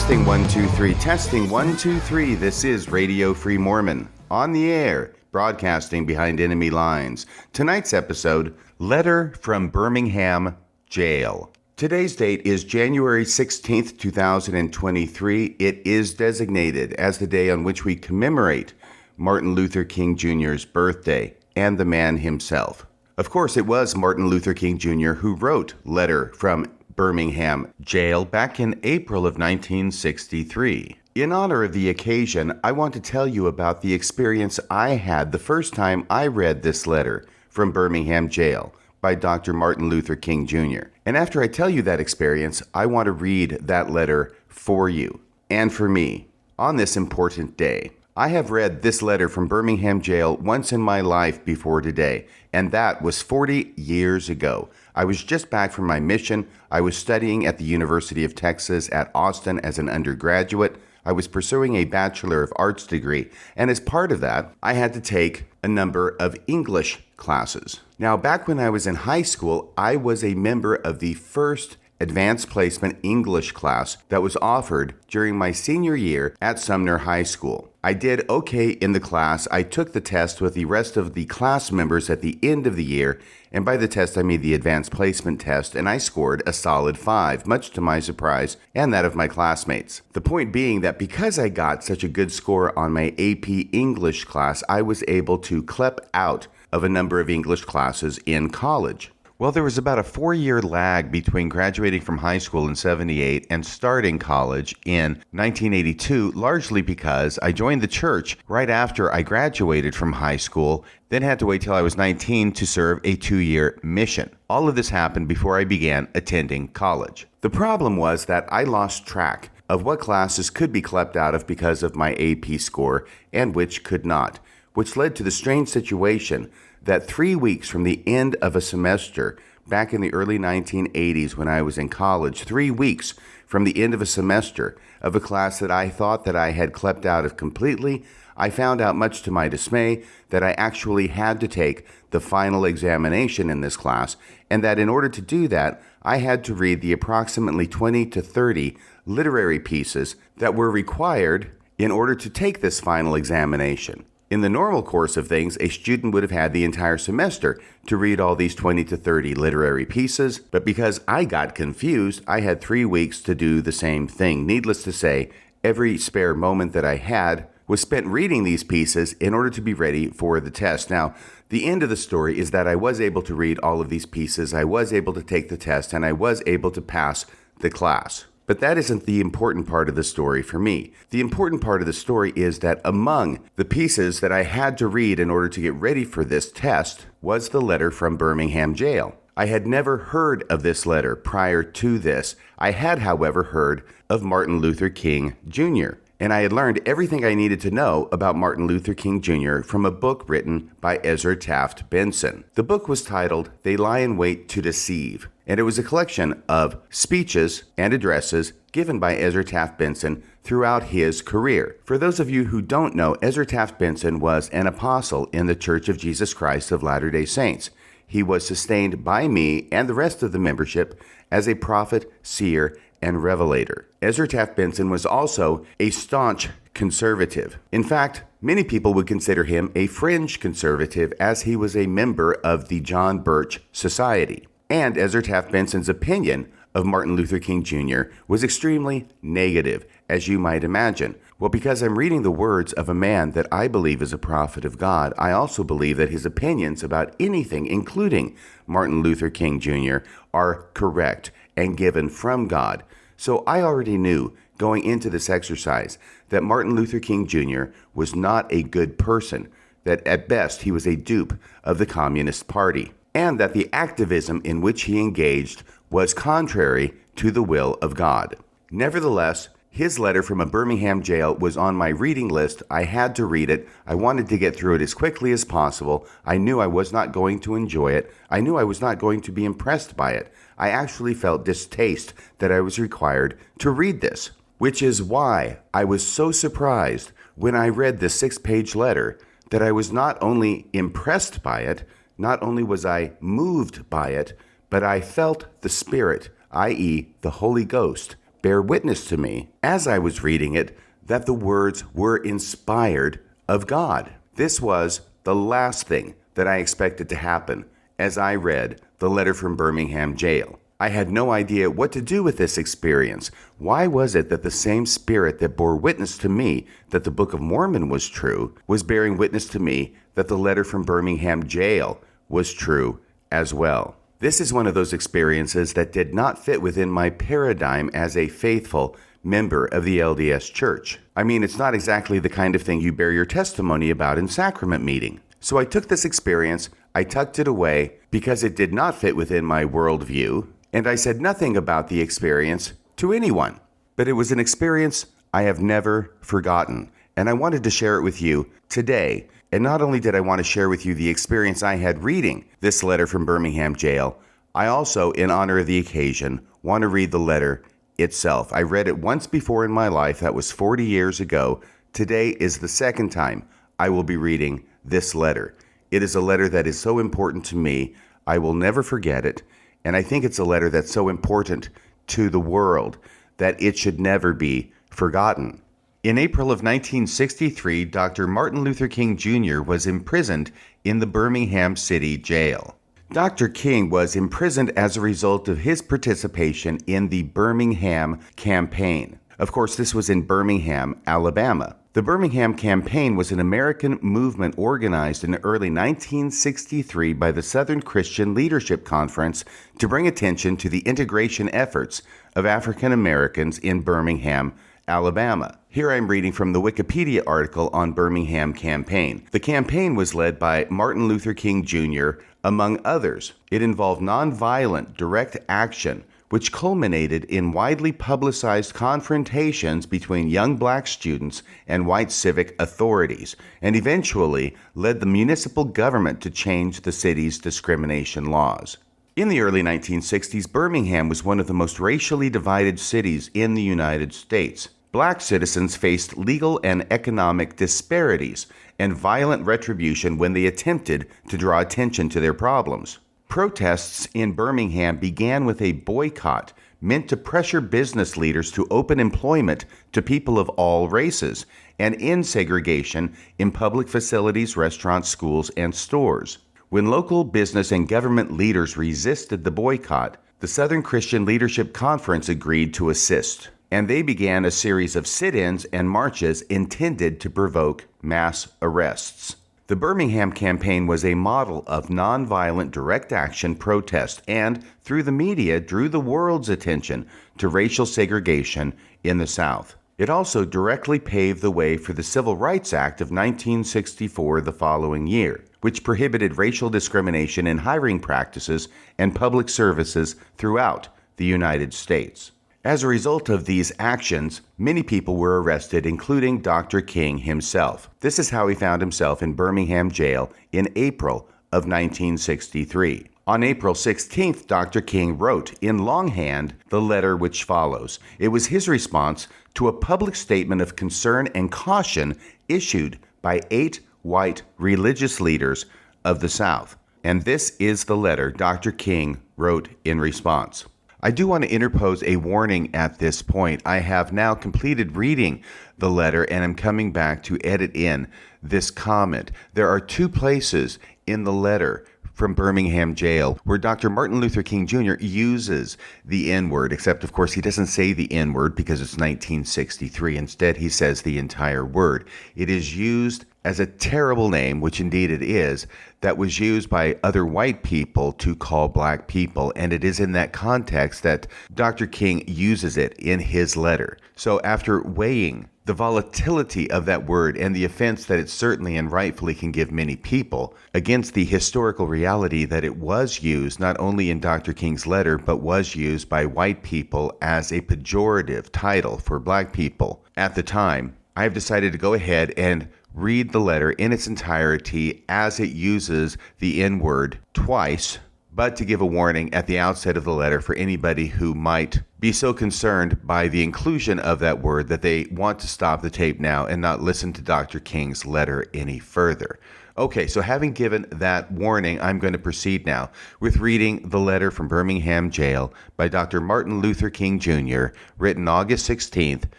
Testing 1 2 3. Testing 1 2 3. This is Radio Free Mormon on the air, broadcasting behind enemy lines. Tonight's episode: Letter from Birmingham Jail. Today's date is January 16th, 2023. It is designated as the day on which we commemorate Martin Luther King Jr.'s birthday and the man himself. Of course, it was Martin Luther King Jr. who wrote Letter from Birmingham Jail back in April of 1963. In honor of the occasion, I want to tell you about the experience I had the first time I read this letter from Birmingham Jail by Dr. Martin Luther King Jr. And after I tell you that experience, I want to read that letter for you and for me on this important day. I have read this letter from Birmingham Jail once in my life before today, and that was 40 years ago. I was just back from my mission. I was studying at the University of Texas at Austin as an undergraduate. I was pursuing a Bachelor of Arts degree, and as part of that, I had to take a number of English classes. Now, back when I was in high school, I was a member of the first advanced placement English class that was offered during my senior year at Sumner High School. I did okay in the class. I took the test with the rest of the class members at the end of the year, and by the test I made the advanced placement test, and I scored a solid 5, much to my surprise and that of my classmates. The point being that because I got such a good score on my AP English class, I was able to CLEP out of a number of English classes in college. Well, there was about a 4-year lag between graduating from high school in 78 and starting college in 1982, largely because I joined the church right after I graduated from high school, then had to wait till I was 19 to serve a 2-year mission. All of this happened before I began attending college. The problem was that I lost track of what classes could be CLEPed out of because of my AP score and which could not, which led to the strange situation that 3 weeks from the end of a semester back in the early 1980s when I was in college, 3 weeks from the end of a semester of a class that I thought that I had CLEPed out of completely, I found out, much to my dismay, that I actually had to take the final examination in this class, and that in order to do that, I had to read the approximately 20 to 30 literary pieces that were required in order to take this final examination. In the normal course of things, a student would have had the entire semester to read all these 20 to 30 literary pieces, but because I got confused, I had 3 weeks to do the same thing. Needless to say, every spare moment that I had was spent reading these pieces in order to be ready for the test. Now, the end of the story is that I was able to read all of these pieces, I was able to take the test, and I was able to pass the class. But that isn't the important part of the story for me. The important part of the story is that among the pieces that I had to read in order to get ready for this test was the letter from Birmingham Jail. I had never heard of this letter prior to this. I had, however, heard of Martin Luther King Jr., and I had learned everything I needed to know about Martin Luther King Jr. from a book written by Ezra Taft Benson. The book was titled They Lie in Wait to Deceive, and it was a collection of speeches and addresses given by Ezra Taft Benson throughout his career. For those of you who don't know, Ezra Taft Benson was an apostle in the Church of Jesus Christ of Latter-day Saints. He was sustained by me and the rest of the membership as a prophet, seer, and revelator. Ezra Taft Benson was also a staunch conservative. In fact, many people would consider him a fringe conservative as he was a member of the John Birch Society. And Ezra Taft Benson's opinion of Martin Luther King Jr. was extremely negative, as you might imagine. Well, because I'm reading the words of a man that I believe is a prophet of God, I also believe that his opinions about anything, including Martin Luther King Jr., are correct and given from God. So I already knew going into this exercise that Martin Luther King Jr. was not a good person, that at best he was a dupe of the Communist Party, and that the activism in which he engaged was contrary to the will of God. Nevertheless, his letter from a Birmingham jail was on my reading list. I had to read it. I wanted to get through it as quickly as possible. I knew I was not going to enjoy it. I knew I was not going to be impressed by it. I actually felt distaste that I was required to read this, which is why I was so surprised when I read this 6-page letter that I was not only impressed by it, not only was I moved by it, but I felt the Spirit, i.e., the Holy Ghost, bear witness to me, as I was reading it, that the words were inspired of God. This was the last thing that I expected to happen as I read the letter from Birmingham jail. I had no idea what to do with this experience. Why was it that the same spirit that bore witness to me that the Book of Mormon was true was bearing witness to me that the letter from Birmingham jail was true as well? This is one of those experiences that did not fit within my paradigm as a faithful member of the LDS Church. I mean, it's not exactly the kind of thing you bear your testimony about in sacrament meeting. So I took this experience, I tucked it away because it did not fit within my worldview, and I said nothing about the experience to anyone. But it was an experience I have never forgotten, and I wanted to share it with you today. And not only did I want to share with you the experience I had reading this letter from Birmingham jail, I also, in honor of the occasion, want to read the letter itself. I read it once before in my life. That was 40 years ago. Today is the second time I will be reading this letter. It is a letter that is so important to me. I will never forget it. And I think it's a letter that's so important to the world that it should never be forgotten. In April of 1963, Dr. Martin Luther King Jr. was imprisoned in the Birmingham City Jail. Dr. King was imprisoned as a result of his participation in the Birmingham campaign. Of course, this was in Birmingham, Alabama. The Birmingham campaign was an American movement organized in early 1963 by the Southern Christian Leadership Conference to bring attention to the integration efforts of African Americans in Birmingham, Alabama. Here I'm reading from the Wikipedia article on Birmingham campaign. The campaign was led by Martin Luther King Jr., among others. It involved nonviolent direct action, which culminated in widely publicized confrontations between young black students and white civic authorities, and eventually led the municipal government to change the city's discrimination laws. In the early 1960s, Birmingham was one of the most racially divided cities in the United States. Black citizens faced legal and economic disparities and violent retribution when they attempted to draw attention to their problems. Protests in Birmingham began with a boycott meant to pressure business leaders to open employment to people of all races and end segregation in public facilities, restaurants, schools, and stores. When local business and government leaders resisted the boycott, the Southern Christian Leadership Conference agreed to assist, and they began a series of sit-ins and marches intended to provoke mass arrests. The Birmingham campaign was a model of nonviolent direct action protest and, through the media, drew the world's attention to racial segregation in the South. It also directly paved the way for the Civil Rights Act of 1964 the following year, which prohibited racial discrimination in hiring practices and public services throughout the United States. As a result of these actions, many people were arrested, including Dr. King himself. This is how he found himself in Birmingham jail in April of 1963. On April 16th, Dr. King wrote in longhand the letter which follows. It was his response to a public statement of concern and caution issued by 8 white religious leaders of the South. And this is the letter Dr. King wrote in response. I do want to interpose a warning at this point. I have now completed reading the letter and I'm coming back to edit in this comment. There are 2 places in the letter from Birmingham jail where Dr. Martin Luther King Jr. uses the N-word, except of course he doesn't say the N-word because it's 1963. Instead, he says the entire word. It is used as a terrible name, which indeed it is, that was used by other white people to call black people. And it is in that context that Dr. King uses it in his letter. So after weighing the volatility of that word and the offense that it certainly and rightfully can give many people against the historical reality that it was used not only in Dr. King's letter, but was used by white people as a pejorative title for black people at the time, I have decided to go ahead and read the letter in its entirety as it uses the N-word twice, but to give a warning at the outset of the letter for anybody who might be so concerned by the inclusion of that word that they want to stop the tape now and not listen to Dr. King's letter any further. Okay, so having given that warning, I'm going to proceed now with reading the letter from Birmingham jail by Dr. Martin Luther King Jr., written August 16th,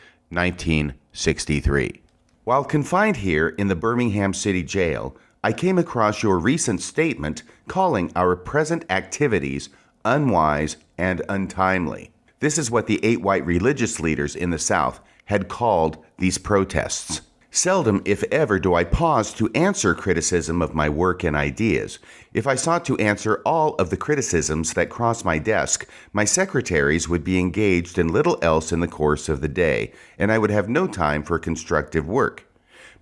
1963. While confined here in the Birmingham City Jail, I came across your recent statement calling our present activities unwise and untimely. This is what the 8 white religious leaders in the South had called these protests. Seldom, if ever, do I pause to answer criticism of my work and ideas. If I sought to answer all of the criticisms that cross my desk, my secretaries would be engaged in little else in the course of the day, and I would have no time for constructive work.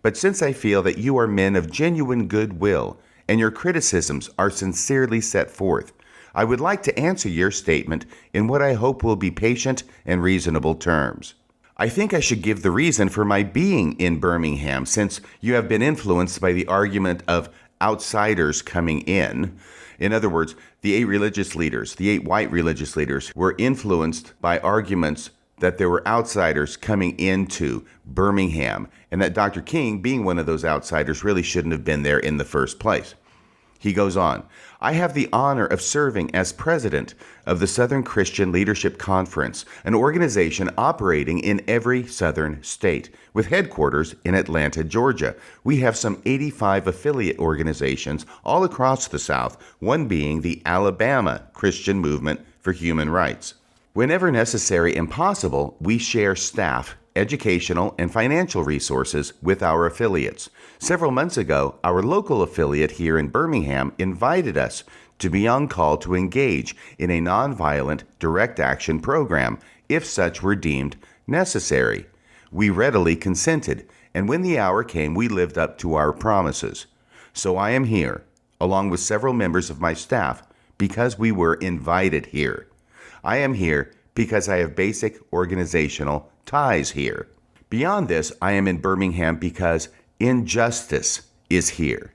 But since I feel that you are men of genuine goodwill, and your criticisms are sincerely set forth, I would like to answer your statement in what I hope will be patient and reasonable terms. I think I should give the reason for my being in Birmingham, since you have been influenced by the argument of outsiders coming in. In other words, the 8 religious leaders, the 8 white religious leaders, were influenced by arguments that there were outsiders coming into Birmingham, and that Dr. King, being one of those outsiders, really shouldn't have been there in the first place. He goes on, I have the honor of serving as president of the Southern Christian Leadership Conference, an organization operating in every southern state, with headquarters in Atlanta, Georgia. We have some 85 affiliate organizations all across the South, one being the Alabama Christian Movement for Human Rights. Whenever necessary and possible, we share staff, educational, and financial resources with our affiliates. Several months ago, our local affiliate here in Birmingham invited us to be on call to engage in a nonviolent direct action program if such were deemed necessary. We readily consented, and when the hour came, we lived up to our promises. So I am here, along with several members of my staff, because we were invited here. I am here because I have basic organizational ties here. Beyond this, I am in Birmingham because injustice is here.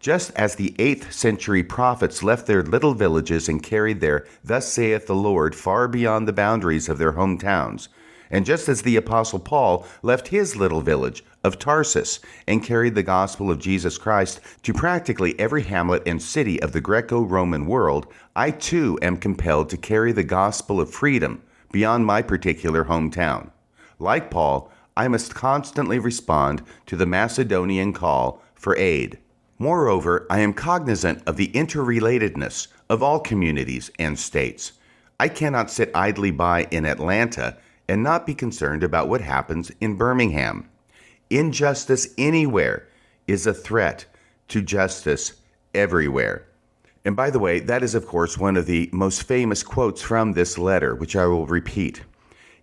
Just as the 8th century prophets left their little villages and carried their "Thus saith the Lord" far beyond the boundaries of their hometowns, and just as the Apostle Paul left his little village of Tarsus and carried the gospel of Jesus Christ to practically every hamlet and city of the Greco-Roman world, I too am compelled to carry the gospel of freedom beyond my particular hometown. Like Paul, I must constantly respond to the Macedonian call for aid. Moreover, I am cognizant of the interrelatedness of all communities and states. I cannot sit idly by in Atlanta and not be concerned about what happens in Birmingham. Injustice anywhere is a threat to justice everywhere. And by the way, that is, of course, one of the most famous quotes from this letter, which I will repeat.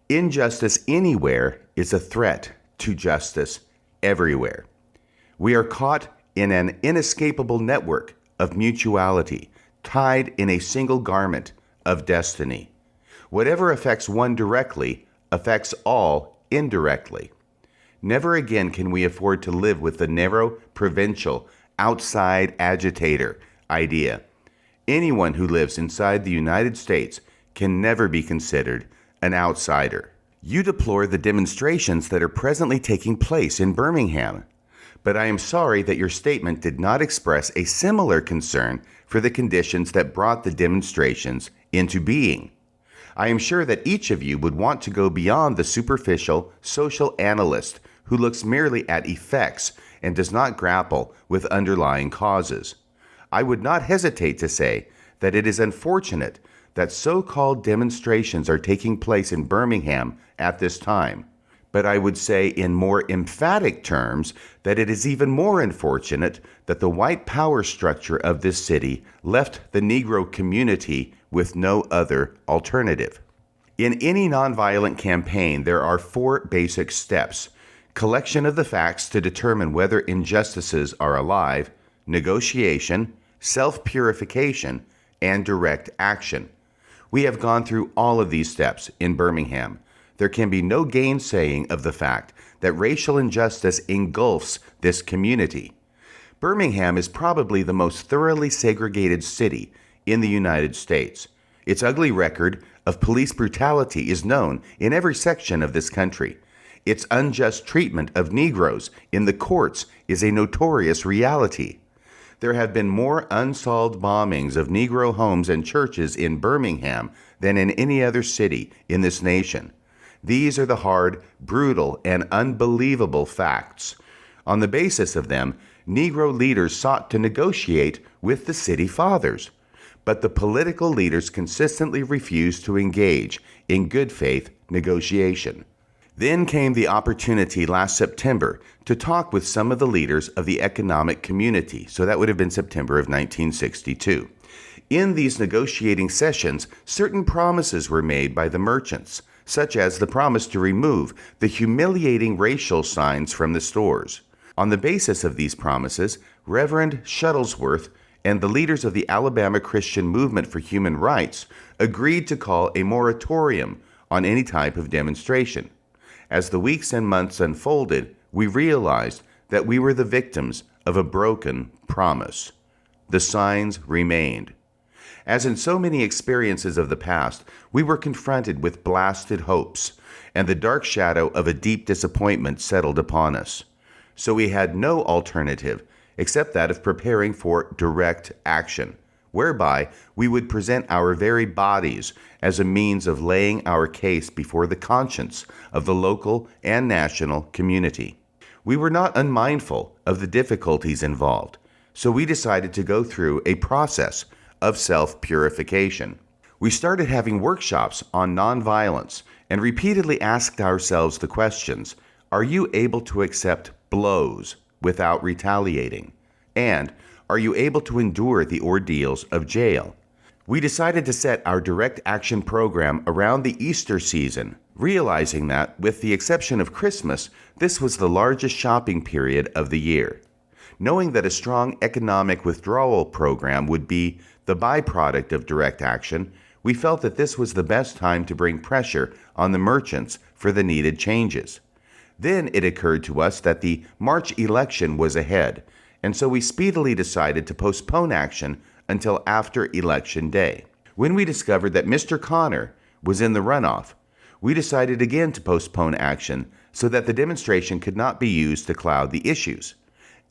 Injustice anywhere is a threat to justice everywhere. We are caught in an inescapable network of mutuality, tied in a single garment of destiny. Whatever affects one directly affects all indirectly. Never again can we afford to live with the narrow, provincial, outside agitator idea. Anyone who lives inside the United States can never be considered an outsider. You deplore the demonstrations that are presently taking place in Birmingham, but I am sorry that your statement did not express a similar concern for the conditions that brought the demonstrations into being. I am sure that each of you would want to go beyond the superficial social analyst who looks merely at effects and does not grapple with underlying causes. I would not hesitate to say that it is unfortunate that so-called demonstrations are taking place in Birmingham at this time. But I would say in more emphatic terms that it is even more unfortunate that the white power structure of this city left the Negro community with no other alternative. In any nonviolent campaign, there are 4 basic steps: collection of the facts to determine whether injustices are alive, negotiation, self-purification, and direct action. We have gone through all of these steps in Birmingham. There can be no gainsaying of the fact that racial injustice engulfs this community. Birmingham is probably the most thoroughly segregated city in the United States. Its ugly record of police brutality is known in every section of this country. Its unjust treatment of Negroes in the courts is a notorious reality. there have been more unsolved bombings of Negro homes and churches in Birmingham than in any other city in this nation. These are the hard, brutal, and unbelievable facts. On the basis of them, Negro leaders sought to negotiate with the city fathers, but the political leaders consistently refused to engage in good faith negotiation. Then came the opportunity last September to talk with some of the leaders of the economic community. So that would have been September of 1962. In these negotiating sessions, certain promises were made by the merchants, such as the promise to remove the humiliating racial signs from the stores. On the basis of these promises, Reverend Shuttlesworth and the leaders of the Alabama Christian Movement for Human Rights agreed to call a moratorium on any type of demonstration. As the weeks and months unfolded, we realized that we were the victims of a broken promise. The signs remained. As in so many experiences of the past, we were confronted with blasted hopes, and the dark shadow of a deep disappointment settled upon us. So we had no alternative except that of preparing for direct action, whereby we would present our very bodies as a means of laying our case before the conscience of the local and national community. We were not unmindful of the difficulties involved, so we decided to go through a process of self-purification. We started having workshops on nonviolence and repeatedly asked ourselves the questions, are you able to accept blows without retaliating? And are you able to endure the ordeals of jail? We decided to set our direct action program around the Easter season, realizing that, with the exception of Christmas, this was the largest shopping period of the year. Knowing that a strong economic withdrawal program would be the byproduct of direct action, we felt that this was the best time to bring pressure on the merchants for the needed changes. Then it occurred to us that the March election was ahead, and so we speedily decided to postpone action until after Election Day. When we discovered that Mr. Connor was in the runoff, we decided again to postpone action so that the demonstration could not be used to cloud the issues.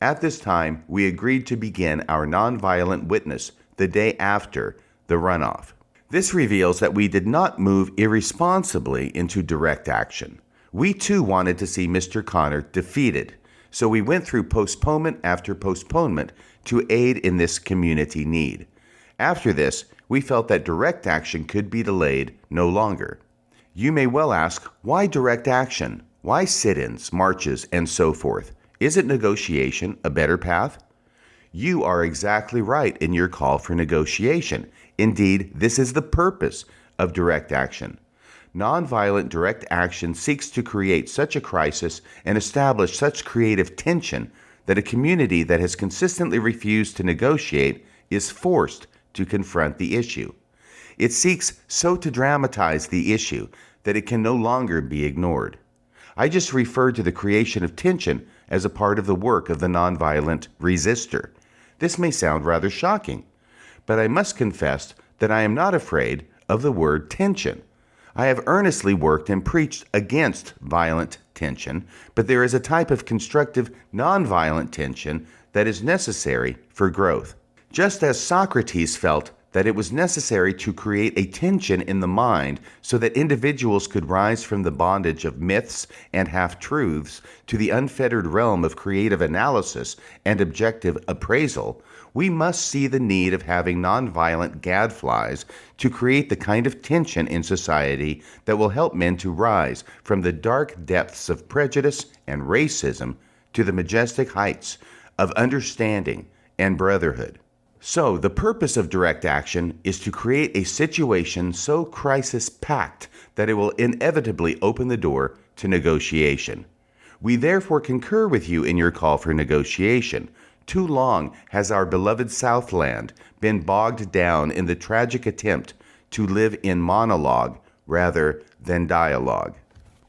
At this time, we agreed to begin our nonviolent witness the day after the runoff. This reveals that we did not move irresponsibly into direct action. We too wanted to see Mr. Connor defeated, so we went through postponement after postponement to aid in this community need. After this, we felt that direct action could be delayed no longer. You may well ask, why direct action? Why sit-ins, marches, and so forth? Isn't negotiation a better path? You are exactly right in your call for negotiation. Indeed, this is the purpose of direct action. Nonviolent direct action seeks to create such a crisis and establish such creative tension that a community that has consistently refused to negotiate is forced to confront the issue. It seeks so to dramatize the issue that it can no longer be ignored. I just referred to the creation of tension as a part of the work of the nonviolent resistor. This may sound rather shocking, but I must confess that I am not afraid of the word tension. I have earnestly worked and preached against violent tension, but there is a type of constructive nonviolent tension that is necessary for growth. Just as Socrates felt that it was necessary to create a tension in the mind so that individuals could rise from the bondage of myths and half-truths to the unfettered realm of creative analysis and objective appraisal, we must see the need of having nonviolent gadflies to create the kind of tension in society that will help men to rise from the dark depths of prejudice and racism to the majestic heights of understanding and brotherhood. So, the purpose of direct action is to create a situation so crisis-packed that it will inevitably open the door to negotiation. We therefore concur with you in your call for negotiation. Too long has our beloved Southland been bogged down in the tragic attempt to live in monologue rather than dialogue.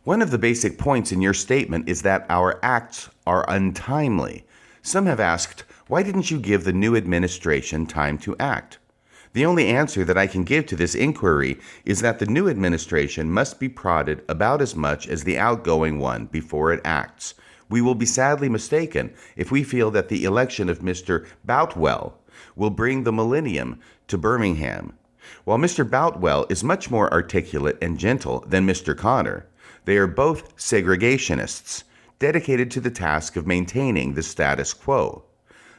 One of the basic points in your statement is that our acts are untimely. Some have asked, why didn't you give the new administration time to act? The only answer that I can give to this inquiry is that the new administration must be prodded about as much as the outgoing one before it acts. We will be sadly mistaken if we feel that the election of Mr. Boutwell will bring the millennium to Birmingham. While Mr. Boutwell is much more articulate and gentle than Mr. Connor, they are both segregationists, dedicated to the task of maintaining the status quo.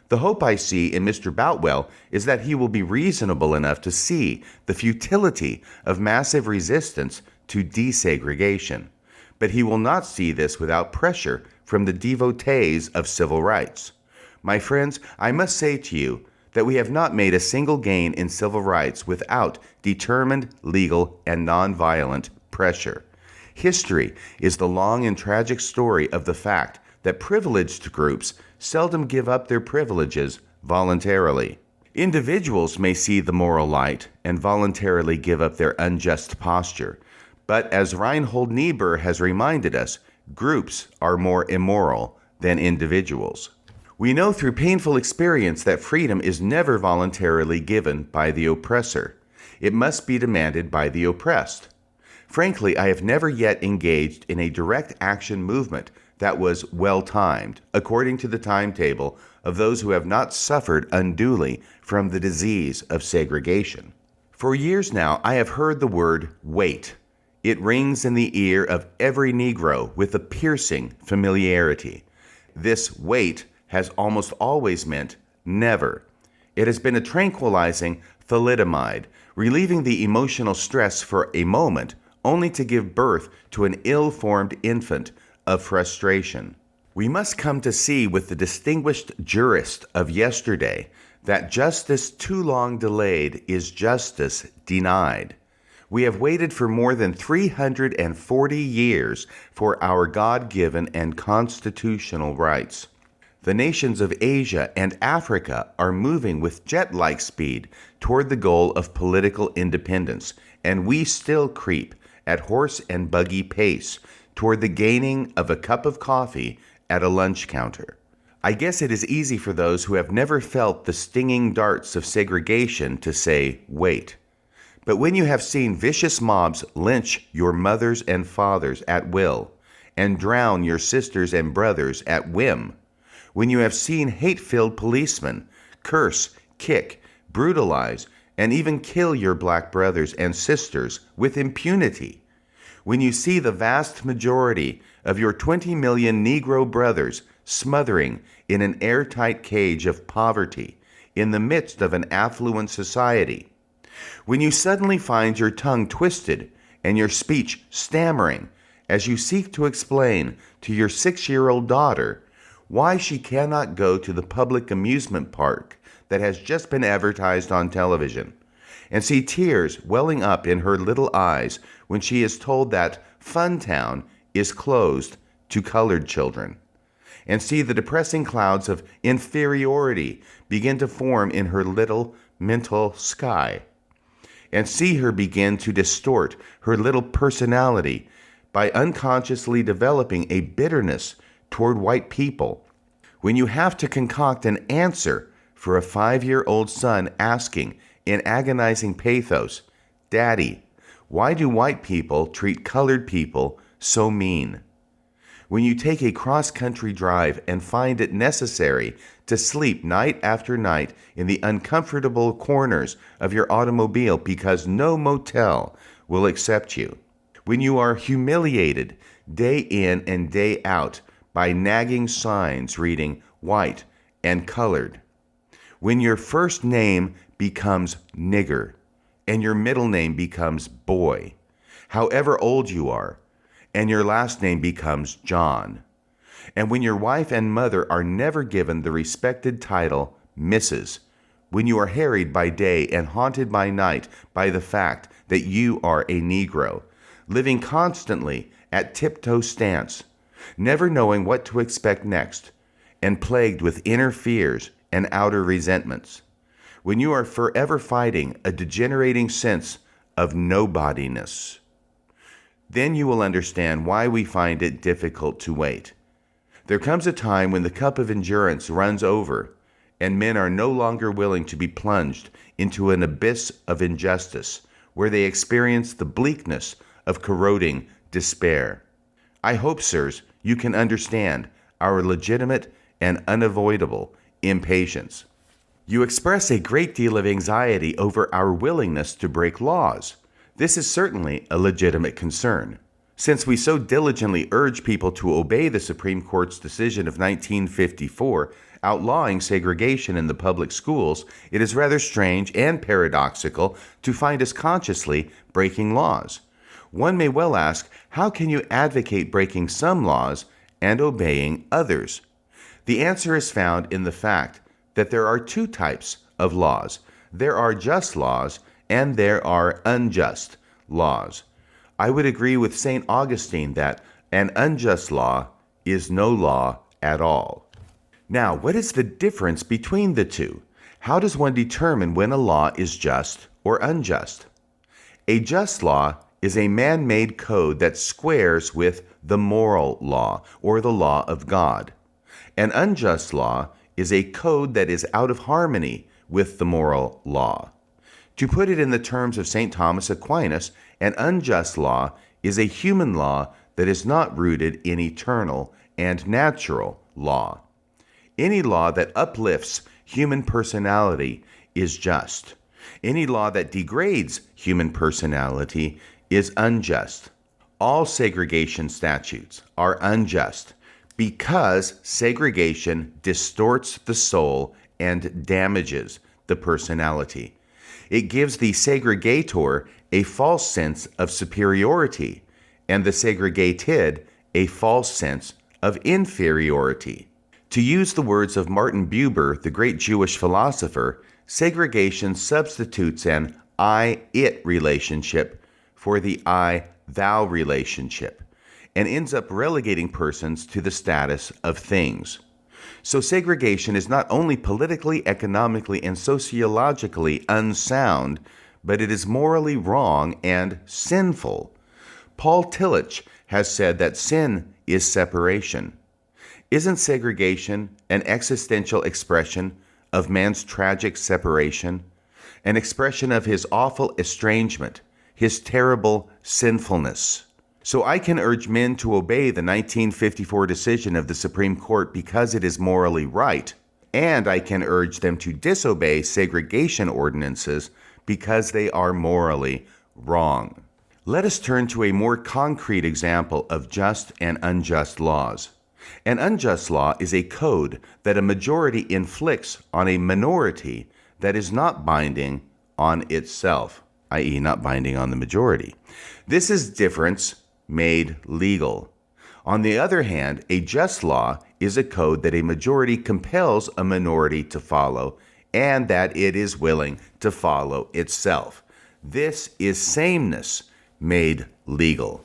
The hope I see in Mr. Boutwell is that he will be reasonable enough to see the futility of massive resistance to desegregation. But he will not see this without pressure from the devotees of civil rights. My friends, I must say to you that we have not made a single gain in civil rights without determined, legal, and nonviolent pressure. History is the long and tragic story of the fact that privileged groups seldom give up their privileges voluntarily. Individuals may see the moral light and voluntarily give up their unjust posture, but as Reinhold Niebuhr has reminded us, groups are more immoral than individuals. We know through painful experience that freedom is never voluntarily given by the oppressor. It must be demanded by the oppressed. Frankly, I have never yet engaged in a direct action movement that was well-timed, according to the timetable of those who have not suffered unduly from the disease of segregation. For years now, I have heard the word wait. It rings in the ear of every Negro with a piercing familiarity. This wait has almost always meant never. It has been a tranquilizing thalidomide, relieving the emotional stress for a moment, only to give birth to an ill-formed infant of frustration. We must come to see with the distinguished jurist of yesterday that justice too long delayed is justice denied. We have waited for more than 340 years for our God-given and constitutional rights. The nations of Asia and Africa are moving with jet-like speed toward the goal of political independence, and we still creep at horse and buggy pace toward the gaining of a cup of coffee at a lunch counter. I guess it is easy for those who have never felt the stinging darts of segregation to say, wait. But when you have seen vicious mobs lynch your mothers and fathers at will, and drown your sisters and brothers at whim, when you have seen hate-filled policemen curse, kick, brutalize, and even kill your black brothers and sisters with impunity, when you see the vast majority of your 20 million Negro brothers smothering in an airtight cage of poverty in the midst of an affluent society, when you suddenly find your tongue twisted and your speech stammering as you seek to explain to your 6-year-old daughter why she cannot go to the public amusement park that has just been advertised on television, and see tears welling up in her little eyes when she is told that Funtown is closed to colored children, and see the depressing clouds of inferiority begin to form in her little mental sky, and see her begin to distort her little personality by unconsciously developing a bitterness toward white people, when you have to concoct an answer for a 5-year-old son asking in agonizing pathos, "Daddy, why do white people treat colored people so mean?" When you take a cross-country drive and find it necessary to sleep night after night in the uncomfortable corners of your automobile because no motel will accept you. When you are humiliated day in and day out by nagging signs reading white and colored. When your first name becomes nigger and your middle name becomes boy, however old you are, and your last name becomes John. And when your wife and mother are never given the respected title Mrs., when you are harried by day and haunted by night by the fact that you are a Negro, living constantly at tiptoe stance, never knowing what to expect next, and plagued with inner fears and outer resentments, when you are forever fighting a degenerating sense of nobodiness, then you will understand why we find it difficult to wait. There comes a time when the cup of endurance runs over, and men are no longer willing to be plunged into an abyss of injustice, where they experience the bleakness of corroding despair. I hope, sirs, you can understand our legitimate and unavoidable impatience. You express a great deal of anxiety over our willingness to break laws. This is certainly a legitimate concern. Since we so diligently urge people to obey the Supreme Court's decision of 1954 outlawing segregation in the public schools, it is rather strange and paradoxical to find us consciously breaking laws. One may well ask, how can you advocate breaking some laws and obeying others? The answer is found in the fact that there are two types of laws. There are just laws and there are unjust laws. I would agree with St. Augustine that an unjust law is no law at all. Now, what is the difference between the two? How does one determine when a law is just or unjust? A just law is a man-made code that squares with the moral law or the law of God. An unjust law is a code that is out of harmony with the moral law. To put it in the terms of St. Thomas Aquinas, an unjust law is a human law that is not rooted in eternal and natural law. Any law that uplifts human personality is just. Any law that degrades human personality is unjust. All segregation statutes are unjust because segregation distorts the soul and damages the personality. It gives the segregator a false sense of superiority and the segregated a false sense of inferiority. To use the words of Martin Buber, the great Jewish philosopher, segregation substitutes an I-it relationship for the I-thou relationship and ends up relegating persons to the status of things. So segregation is not only politically, economically, and sociologically unsound, but it is morally wrong and sinful. Paul Tillich has said that sin is separation. Isn't segregation an existential expression of man's tragic separation, an expression of his awful estrangement, his terrible sinfulness? So I can urge men to obey the 1954 decision of the Supreme Court because it is morally right, and I can urge them to disobey segregation ordinances because they are morally wrong. Let us turn to a more concrete example of just and unjust laws. An unjust law is a code that a majority inflicts on a minority that is not binding on itself, i.e., not binding on the majority. This is difference made legal. On the other hand, a just law is a code that a majority compels a minority to follow and that it is willing to follow itself. This is sameness made legal.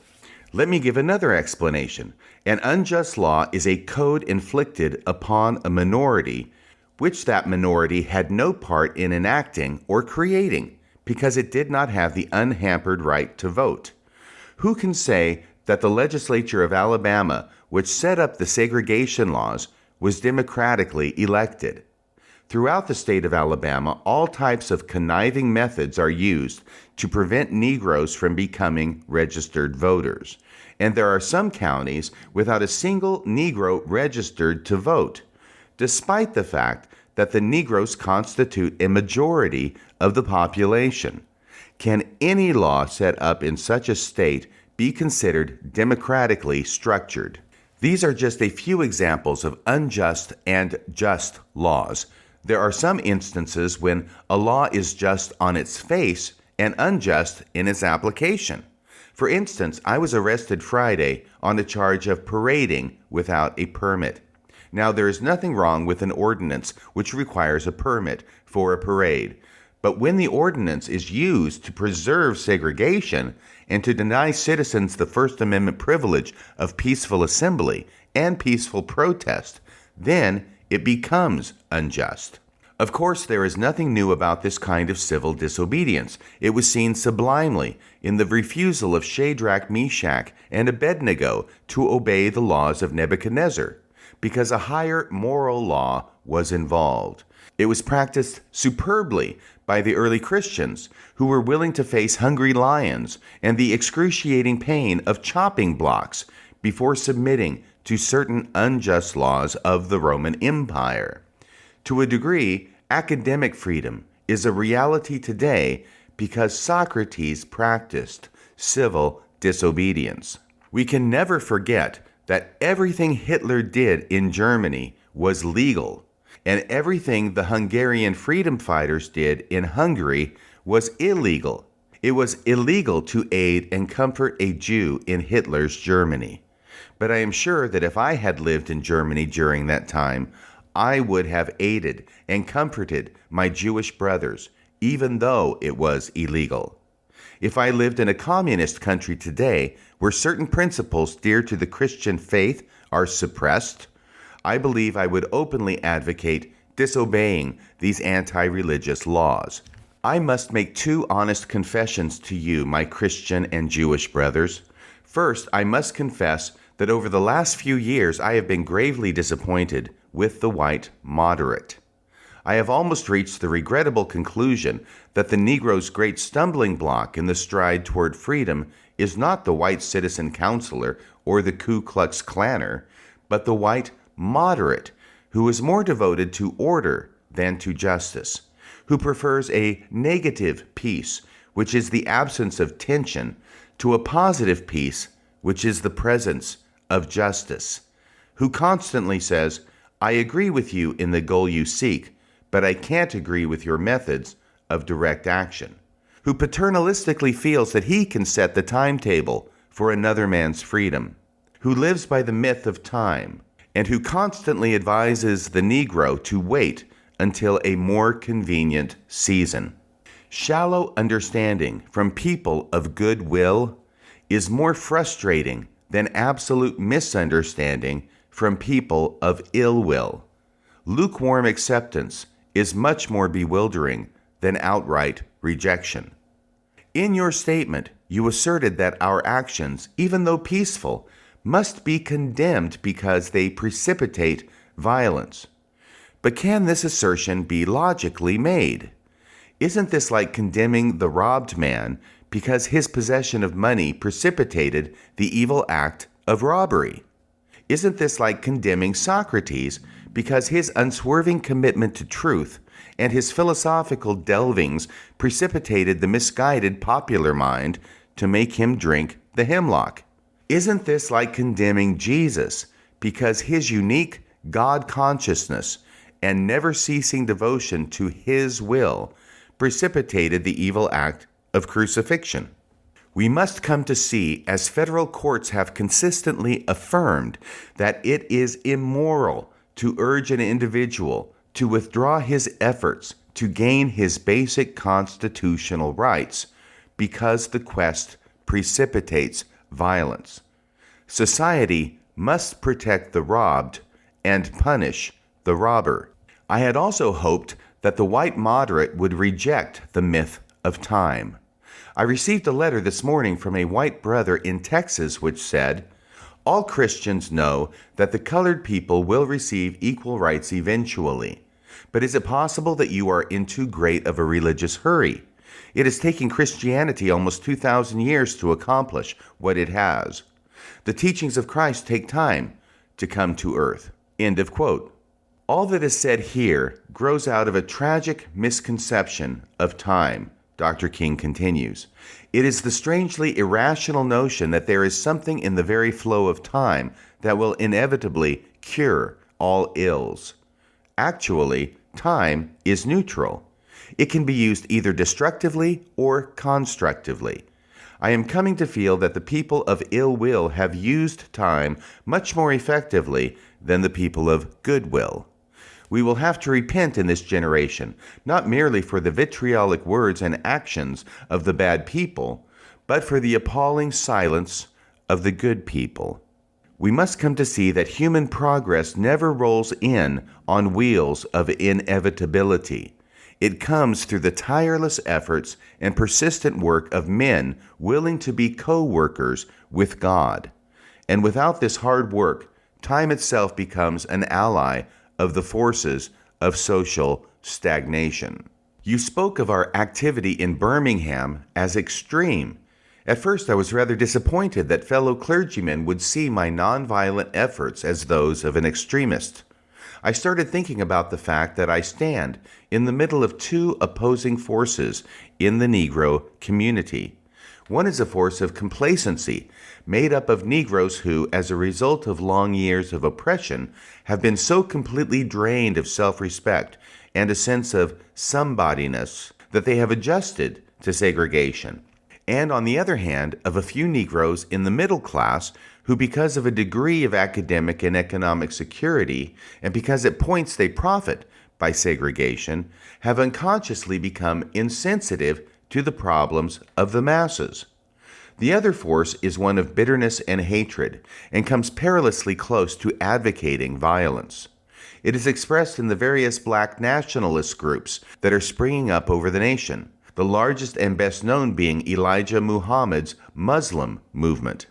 Let me give another explanation. An unjust law is a code inflicted upon a minority which that minority had no part in enacting or creating because it did not have the unhampered right to vote. Who can say that the legislature of Alabama, which set up the segregation laws, was democratically elected? Throughout the state of Alabama, all types of conniving methods are used to prevent Negroes from becoming registered voters. And there are some counties without a single Negro registered to vote, despite the fact that the Negroes constitute a majority of the population. Can any law set up in such a state be considered democratically structured? These are just a few examples of unjust and just laws. There are some instances when a law is just on its face and unjust in its application. For instance, I was arrested Friday on the charge of parading without a permit. Now, there is nothing wrong with an ordinance which requires a permit for a parade. But when the ordinance is used to preserve segregation and to deny citizens the First Amendment privilege of peaceful assembly and peaceful protest, then it becomes unjust. Of course, there is nothing new about this kind of civil disobedience. It was seen sublimely in the refusal of Shadrach, Meshach, and Abednego to obey the laws of Nebuchadnezzar, because a higher moral law was involved. It was practiced superbly by the early Christians, who were willing to face hungry lions and the excruciating pain of chopping blocks before submitting to certain unjust laws of the Roman Empire. To a degree, academic freedom is a reality today because Socrates practiced civil disobedience. We can never forget that everything Hitler did in Germany was legal, and everything the Hungarian freedom fighters did in Hungary was illegal. It was illegal to aid and comfort a Jew in Hitler's Germany. But I am sure that if I had lived in Germany during that time, I would have aided and comforted my Jewish brothers, even though it was illegal. If I lived in a communist country today where certain principles dear to the Christian faith are suppressed, I believe I would openly advocate disobeying these anti-religious laws. I must make two honest confessions to you, my Christian and Jewish brothers. First, I must confess that over the last few years I have been gravely disappointed with the white moderate. I have almost reached the regrettable conclusion that the Negro's great stumbling block in the stride toward freedom is not the white citizen counselor or the Ku Klux Klanner, but the white moderate who is more devoted to order than to justice, who prefers a negative peace, which is the absence of tension, to a positive peace, which is the presence of justice, who constantly says, I agree with you in the goal you seek, but I can't agree with your methods of direct action, who paternalistically feels that he can set the timetable for another man's freedom, who lives by the myth of time, and who constantly advises the Negro to wait until a more convenient season. Shallow understanding from people of good will is more frustrating than absolute misunderstanding from people of ill will. Lukewarm acceptance is much more bewildering than outright rejection. In your statement, you asserted that our actions, even though peaceful, must be condemned because they precipitate violence. But can this assertion be logically made? Isn't this like condemning the robbed man because his possession of money precipitated the evil act of robbery? Isn't this like condemning Socrates because his unswerving commitment to truth and his philosophical delvings precipitated the misguided popular mind to make him drink the hemlock? Isn't this like condemning Jesus because his unique God consciousness and never-ceasing devotion to his will precipitated the evil act of crucifixion? We must come to see, as federal courts have consistently affirmed, that it is immoral to urge an individual to withdraw his efforts to gain his basic constitutional rights because the quest precipitates violence. Society must protect the robbed and punish the robber. I had also hoped that the white moderate would reject the myth of time. I received a letter this morning from a white brother in Texas which said, all Christians know that the colored people will receive equal rights eventually. But is it possible that you are in too great of a religious hurry? It has taken Christianity almost 2,000 years to accomplish what it has. The teachings of Christ take time to come to earth. End of quote. All that is said here grows out of a tragic misconception of time, Dr. King continues. It is the strangely irrational notion that there is something in the very flow of time that will inevitably cure all ills. Actually, time is neutral. It can be used either destructively or constructively. I am coming to feel that the people of ill will have used time much more effectively than the people of good will. We will have to repent in this generation, not merely for the vitriolic words and actions of the bad people, but for the appalling silence of the good people. We must come to see that human progress never rolls in on wheels of inevitability. It comes through the tireless efforts and persistent work of men willing to be co-workers with God. And without this hard work, time itself becomes an ally of the forces of social stagnation. You spoke of our activity in Birmingham as extreme, At first, I was rather disappointed that fellow clergymen would see my nonviolent efforts as those of an extremist. I started thinking about the fact that I stand in the middle of two opposing forces in the Negro community. One is a force of complacency, made up of Negroes who, as a result of long years of oppression, have been so completely drained of self-respect and a sense of somebodyness that they have adjusted to segregation. And on the other hand, of a few Negroes in the middle class who, because of a degree of academic and economic security, and because at points they profit by segregation, have unconsciously become insensitive to the problems of the masses. The other force is one of bitterness and hatred, and comes perilously close to advocating violence. It is expressed in the various black nationalist groups that are springing up over the nation, the largest and best known being Elijah Muhammad's Muslim movement.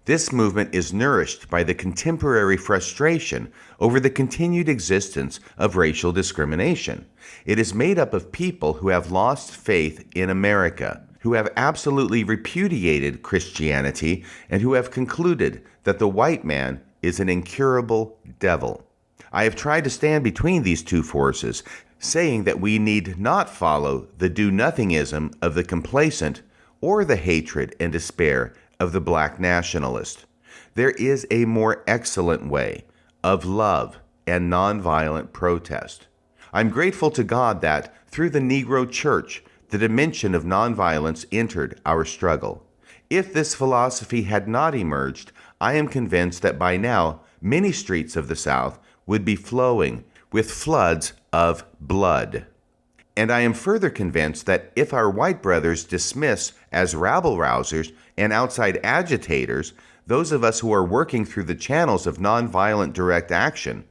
This movement is nourished by the contemporary frustration over the continued existence of racial discrimination. It is made up of people who have lost faith in America, who have absolutely repudiated Christianity, and who have concluded that the white man is an incurable devil. I have tried to stand between these two forces, saying that we need not follow the do-nothingism of the complacent or the hatred and despair of the black nationalist. There is a more excellent way of love and nonviolent protest. I'm grateful to God that, through the Negro Church, the dimension of nonviolence entered our struggle. If this philosophy had not emerged, I am convinced that by now many streets of the South would be flowing with floods of blood. And I am further convinced that if our white brothers dismiss as rabble-rousers and outside agitators those of us who are working through the channels of nonviolent direct action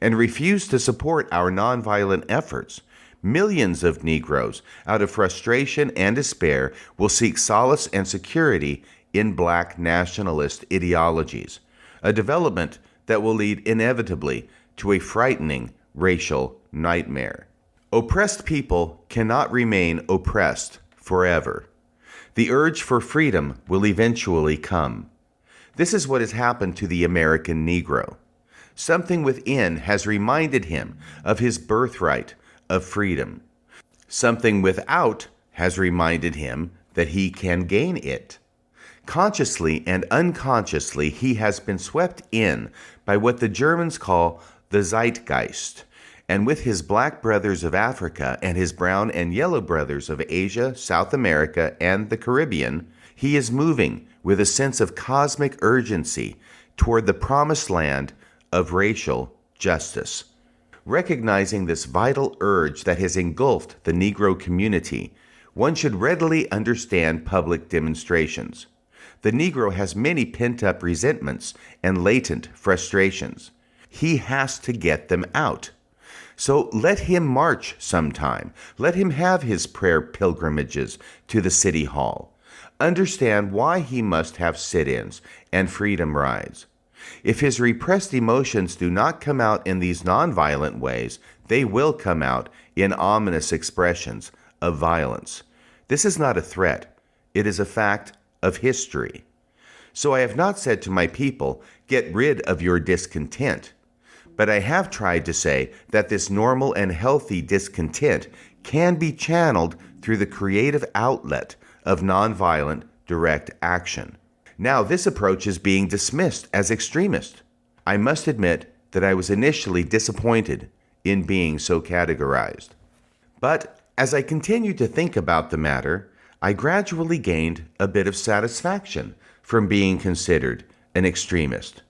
and refuse to support our nonviolent efforts, millions of Negroes, out of frustration and despair, will seek solace and security in black nationalist ideologies, a development that will lead inevitably to a frightening racial nightmare. Oppressed people cannot remain oppressed forever. The urge for freedom will eventually come. This is what has happened to the American Negro. Something within has reminded him of his birthright of freedom. Something without has reminded him that he can gain it. Consciously and unconsciously, he has been swept in by what the Germans call the zeitgeist, and with his black brothers of Africa and his brown and yellow brothers of Asia, South America, and the Caribbean, he is moving with a sense of cosmic urgency toward the promised land of racial justice. Recognizing this vital urge that has engulfed the Negro community, one should readily understand public demonstrations. The Negro has many pent-up resentments and latent frustrations. He has to get them out. So let him march sometime. Let him have his prayer pilgrimages to the city hall. Understand why he must have sit-ins and freedom rides. If his repressed emotions do not come out in these nonviolent ways, they will come out in ominous expressions of violence. This is not a threat. It is a fact of history. So I have not said to my people, get rid of your discontent. But I have tried to say that this normal and healthy discontent can be channeled through the creative outlet of nonviolent direct action. Now, this approach is being dismissed as extremist. I must admit that I was initially disappointed in being so categorized. But as I continued to think about the matter, I gradually gained a bit of satisfaction from being considered an extremist.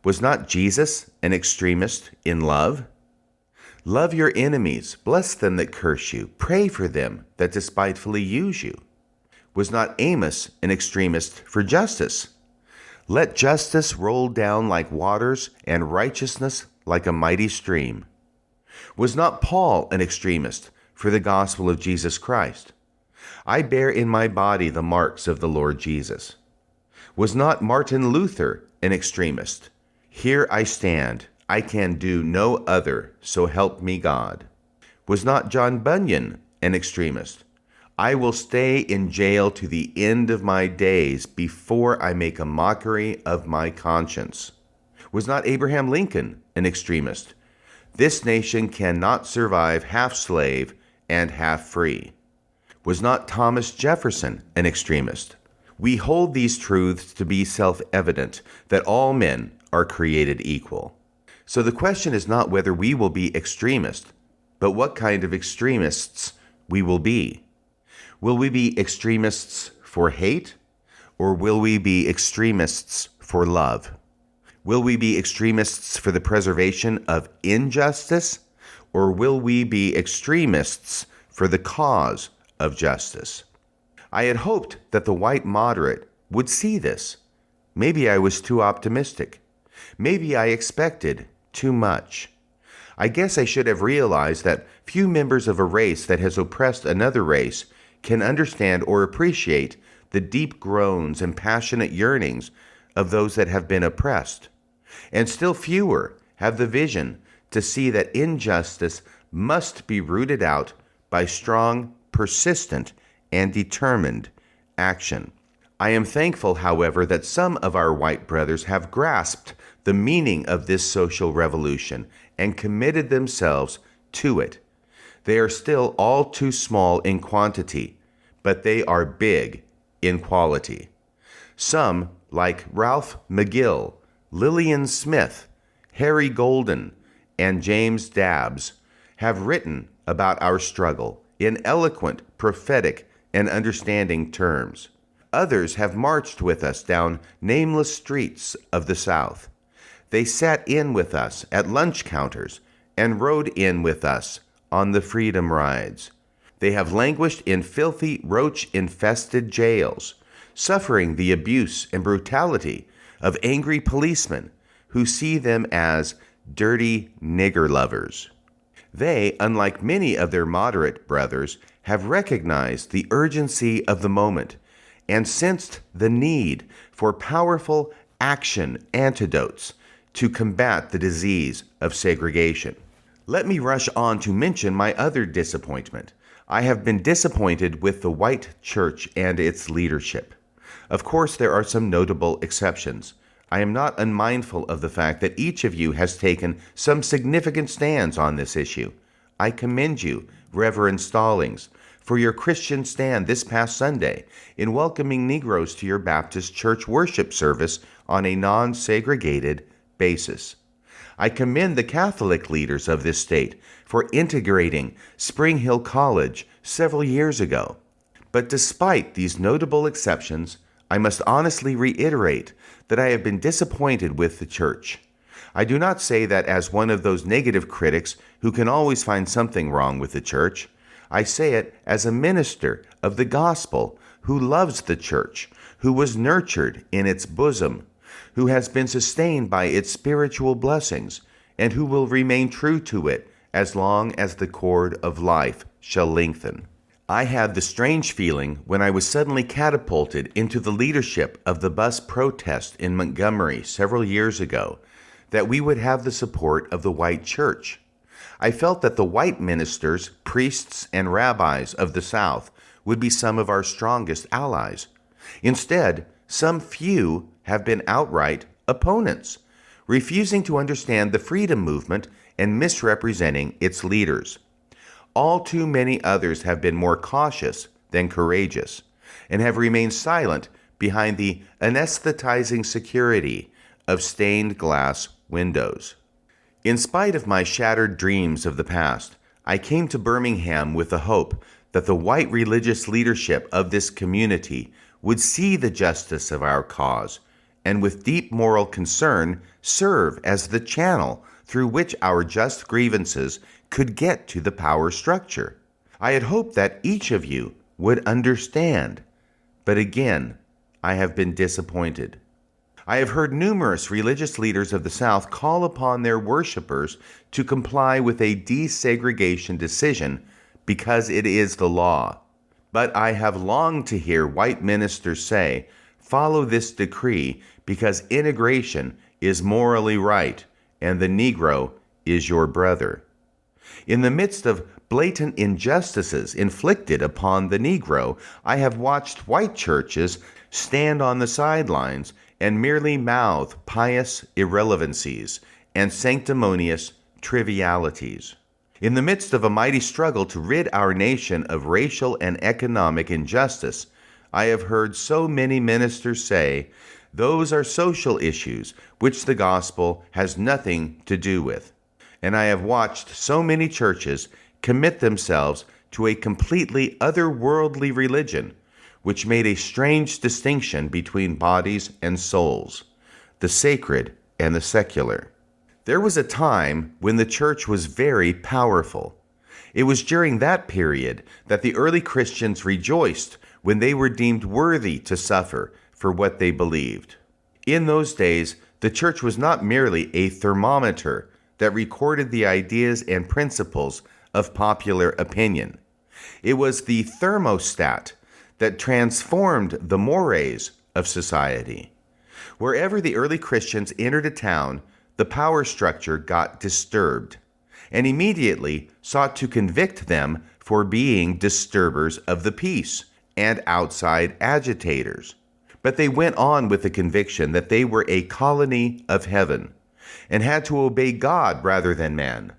Was not Jesus an extremist in love? Love your enemies, bless them that curse you, pray for them that despitefully use you. Was not Amos an extremist for justice? Let justice roll down like waters and righteousness like a mighty stream. Was not Paul an extremist for the gospel of Jesus Christ? I bear in my body the marks of the Lord Jesus. Was not Martin Luther an extremist? Here I stand, I can do no other, so help me God. Was not John Bunyan an extremist? I will stay in jail to the end of my days before I make a mockery of my conscience. Was not Abraham Lincoln an extremist? This nation cannot survive half slave and half free. Was not Thomas Jefferson an extremist? We hold these truths to be self-evident, that all men are created equal. So the question is not whether we will be extremists, but what kind of extremists we will be. Will we be extremists for hate, or will we be extremists for love? Will we be extremists for the preservation of injustice, or will we be extremists for the cause of justice? I had hoped that the white moderate would see this. Maybe I was too optimistic. Maybe I expected too much. I guess I should have realized that few members of a race that has oppressed another race can understand or appreciate the deep groans and passionate yearnings of those that have been oppressed. And still fewer have the vision to see that injustice must be rooted out by strong, persistent, and determined action. I am thankful, however, that some of our white brothers have grasped the meaning of this social revolution and committed themselves to it. They are still all too small in quantity, but they are big in quality. Some, like Ralph McGill, Lillian Smith, Harry Golden, and James Dabbs, have written about our struggle in eloquent, prophetic, and understanding terms. Others have marched with us down nameless streets of the South. They sat in with us at lunch counters and rode in with us on the freedom rides. They have languished in filthy, roach-infested jails, suffering the abuse and brutality of angry policemen who see them as dirty nigger lovers. They, unlike many of their moderate brothers, have recognized the urgency of the moment and sensed the need for powerful action antidotes to combat the disease of segregation. Let me rush on to mention my other disappointment. I have been disappointed with the white church and its leadership. Of course, there are some notable exceptions. I am not unmindful of the fact that each of you has taken some significant stands on this issue. I commend you, Reverend Stallings, for your Christian stand this past Sunday in welcoming Negroes to your Baptist church worship service on a non-segregated basis. I commend the Catholic leaders of this state for integrating Spring Hill College several years ago. But despite these notable exceptions, I must honestly reiterate that I have been disappointed with the church. I do not say that as one of those negative critics who can always find something wrong with the church. I say it as a minister of the gospel who loves the church, who was nurtured in its bosom, who has been sustained by its spiritual blessings, and who will remain true to it as long as the cord of life shall lengthen. I had the strange feeling when I was suddenly catapulted into the leadership of the bus protest in Montgomery several years ago that we would have the support of the white church. I felt that the white ministers, priests, and rabbis of the South would be some of our strongest allies. Instead, some few have been outright opponents, refusing to understand the freedom movement and misrepresenting its leaders. All too many others have been more cautious than courageous, and have remained silent behind the anesthetizing security of stained glass windows. In spite of my shattered dreams of the past, I came to Birmingham with the hope that the white religious leadership of this community would see the justice of our cause, and with deep moral concern serve as the channel through which our just grievances could get to the power structure. I had hoped that each of you would understand, but again, I have been disappointed. I have heard numerous religious leaders of the South call upon their worshipers to comply with a desegregation decision because it is the law. But I have longed to hear white ministers say, follow this decree because integration is morally right and the Negro is your brother. In the midst of blatant injustices inflicted upon the Negro, I have watched white churches stand on the sidelines and merely mouth pious irrelevancies and sanctimonious trivialities. In the midst of a mighty struggle to rid our nation of racial and economic injustice, I have heard so many ministers say, those are social issues which the gospel has nothing to do with. And I have watched so many churches commit themselves to a completely otherworldly religion, which made a strange distinction between bodies and souls, the sacred and the secular. There was a time when the church was very powerful. It was during that period that the early Christians rejoiced when they were deemed worthy to suffer for what they believed. In those days, the church was not merely a thermometer that recorded the ideas and principles of popular opinion. It was the thermostat that transformed the mores of society. Wherever the early Christians entered a town, the power structure got disturbed, and immediately sought to convict them for being disturbers of the peace and outside agitators. But they went on with the conviction that they were a colony of heaven and had to obey God rather than man.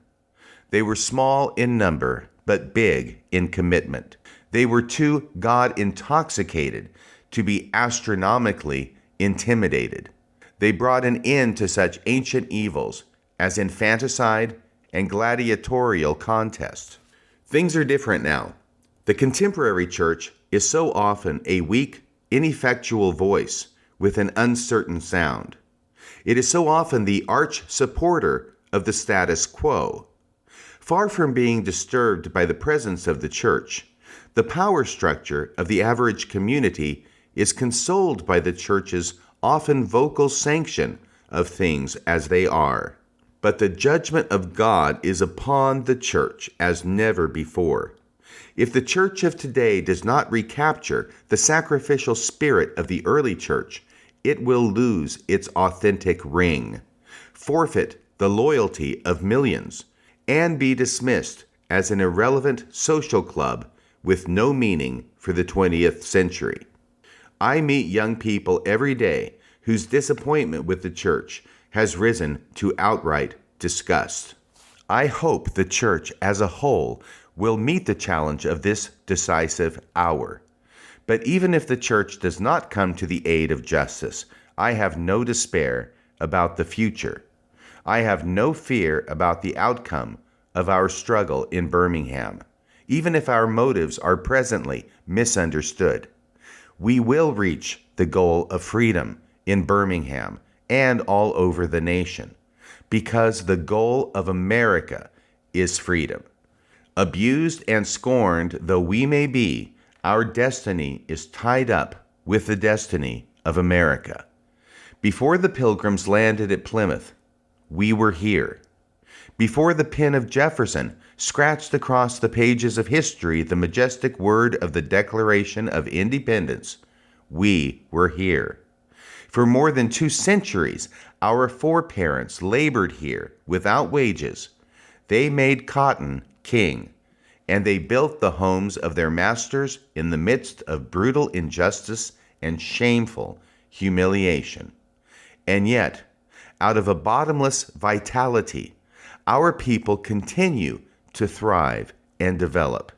They were small in number, but big in commitment. They were too God-intoxicated to be astronomically intimidated. They brought an end to such ancient evils as infanticide and gladiatorial contest. Things are different now. The contemporary church is so often a weak, ineffectual voice with an uncertain sound. It is so often the arch supporter of the status quo. Far from being disturbed by the presence of the church, the power structure of the average community is consoled by the church's often vocal sanction of things as they are. But the judgment of God is upon the church as never before. If the church of today does not recapture the sacrificial spirit of the early church, it will lose its authentic ring, forfeit the loyalty of millions, and be dismissed as an irrelevant social club with no meaning for the 20th century. I meet young people every day whose disappointment with the church has risen to outright disgust. I hope the church as a whole will meet the challenge of this decisive hour. But even if the church does not come to the aid of justice, I have no despair about the future. I have no fear about the outcome of our struggle in Birmingham, even if our motives are presently misunderstood. We will reach the goal of freedom in Birmingham and all over the nation, because the goal of America is freedom. Abused and scorned though we may be, our destiny is tied up with the destiny of America. Before the Pilgrims landed at Plymouth, we were here. Before the pen of Jefferson scratched across the pages of history the majestic word of the Declaration of Independence, we were here. For more than 2 centuries, our foreparents labored here without wages. They made cotton king, and they built the homes of their masters in the midst of brutal injustice and shameful humiliation. And yet, out of a bottomless vitality, our people continue to thrive and develop.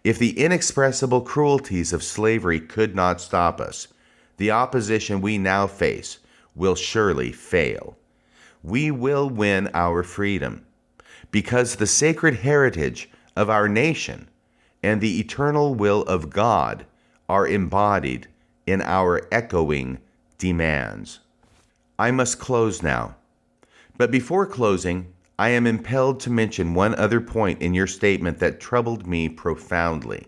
If the inexpressible cruelties of slavery could not stop us, the opposition we now face will surely fail. We will win our freedom, because the sacred heritage of our nation and the eternal will of God are embodied in our echoing demands. I must close now. But before closing, I am impelled to mention one other point in your statement that troubled me profoundly.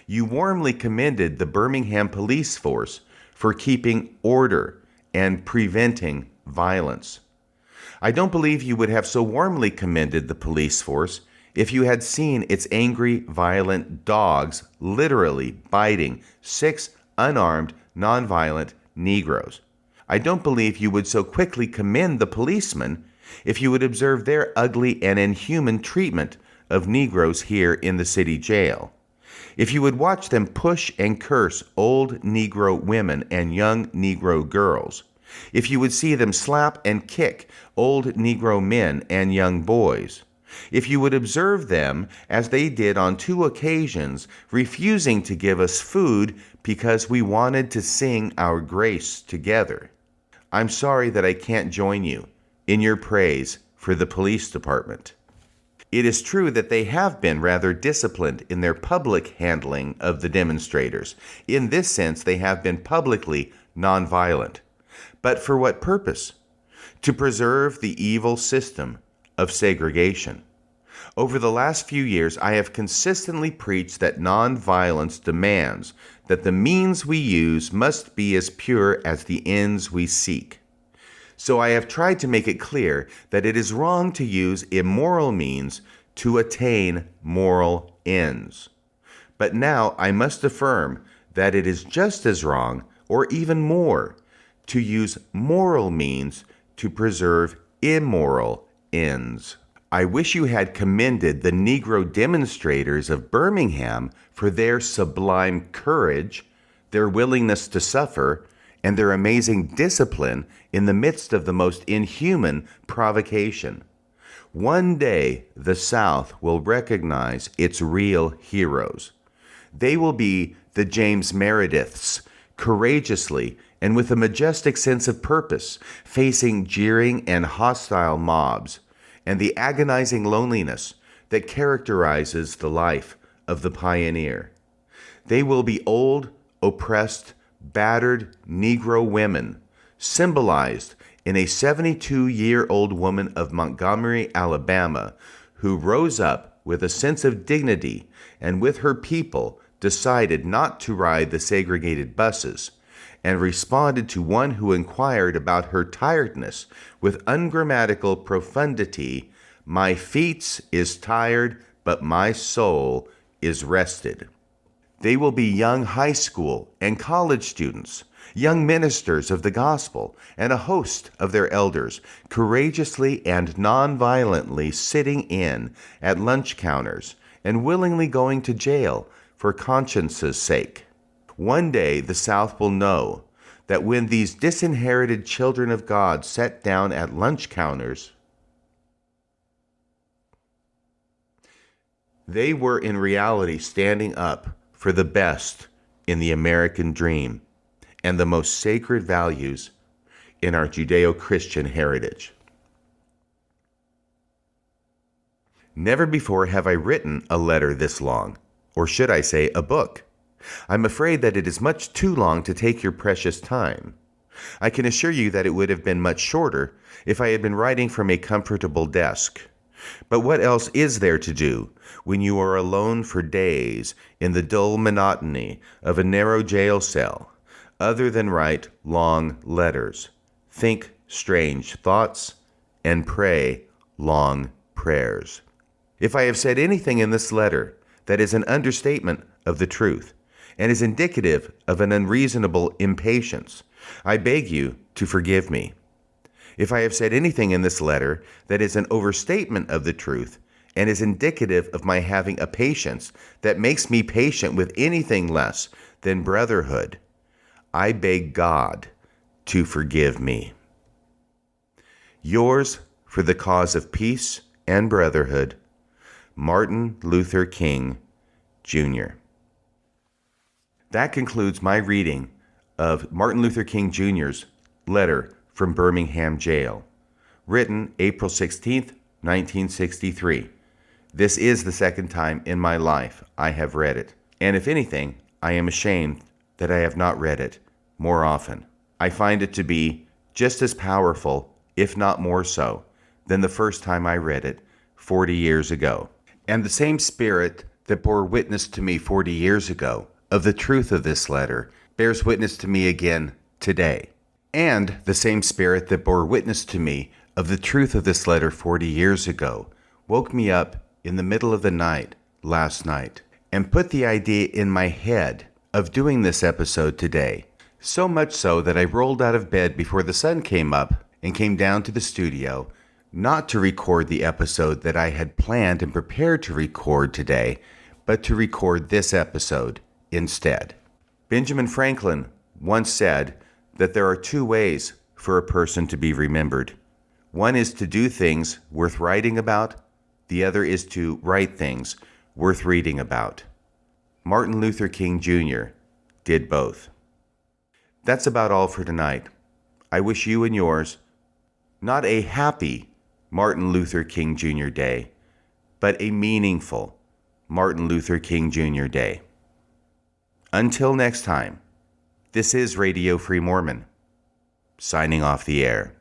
You warmly commended the Birmingham police force for keeping order and preventing violence. I don't believe you would have so warmly commended the police force if you had seen its angry, violent dogs literally biting 6 unarmed, nonviolent Negroes. I don't believe you would so quickly commend the policemen if you would observe their ugly and inhuman treatment of Negroes here in the city jail. If you would watch them push and curse old Negro women and young Negro girls, if you would see them slap and kick old Negro men and young boys, if you would observe them as they did on 2 occasions, refusing to give us food because we wanted to sing our grace together, I'm sorry that I can't join you in your praise for the police department. It is true that they have been rather disciplined in their public handling of the demonstrators. In this sense, they have been publicly nonviolent. But for what purpose? To preserve the evil system of segregation. Over the last few years, I have consistently preached that nonviolence demands that the means we use must be as pure as the ends we seek. So I have tried to make it clear that it is wrong to use immoral means to attain moral ends. But now I must affirm that it is just as wrong, or even more, to use moral means to preserve immoral ends. I wish you had commended the Negro demonstrators of Birmingham for their sublime courage, their willingness to suffer, and their amazing discipline in the midst of the most inhuman provocation. One day, the South will recognize its real heroes. They will be the James Merediths, courageously and with a majestic sense of purpose, facing jeering and hostile mobs, and the agonizing loneliness that characterizes the life of the pioneer. They will be old, oppressed, battered Negro women, symbolized in a 72-year-old woman of Montgomery, Alabama, who rose up with a sense of dignity and with her people decided not to ride the segregated buses, and responded to one who inquired about her tiredness with ungrammatical profundity, "My feet is tired, but my soul is rested." They will be young high school and college students, young ministers of the gospel, and a host of their elders, courageously and nonviolently sitting in at lunch counters and willingly going to jail for conscience's sake. One day the South will know that when these disinherited children of God sat down at lunch counters, they were in reality standing up for the best in the American dream and the most sacred values in our Judeo-Christian heritage. Never before have I written a letter this long, or should I say a book. I'm afraid that it is much too long to take your precious time. I can assure you that it would have been much shorter if I had been writing from a comfortable desk. But what else is there to do when you are alone for days in the dull monotony of a narrow jail cell, other than write long letters, think strange thoughts, and pray long prayers? If I have said anything in this letter that is an understatement of the truth, and is indicative of an unreasonable impatience, I beg you to forgive me. If I have said anything in this letter that is an overstatement of the truth, and is indicative of my having a patience that makes me patient with anything less than brotherhood, I beg God to forgive me. Yours for the cause of peace and brotherhood, Martin Luther King, Jr. That concludes my reading of Martin Luther King Jr.'s letter from Birmingham jail, written April 16th, 1963. This is the second time in my life I have read it, and if anything, I am ashamed that I have not read it more often. I find it to be just as powerful, if not more so, than the first time I read it 40 years ago. And the same spirit that bore witness to me 40 years ago of the truth of this letter bears witness to me again today. And the same spirit that bore witness to me of the truth of this letter 40 years ago woke me up in the middle of the night last night and put the idea in my head of doing this episode today. So much so that I rolled out of bed before the sun came up and came down to the studio, not to record the episode that I had planned and prepared to record today, but to record this episode instead. Benjamin Franklin once said that there are two ways for a person to be remembered. One is to do things worth writing about. The other is to write things worth reading about. Martin Luther King Jr. did both. That's about all for tonight. I wish you and yours not a happy Martin Luther King Jr. Day, but a meaningful Martin Luther King Jr. Day. Until next time, this is Radio Free Mormon, signing off the air.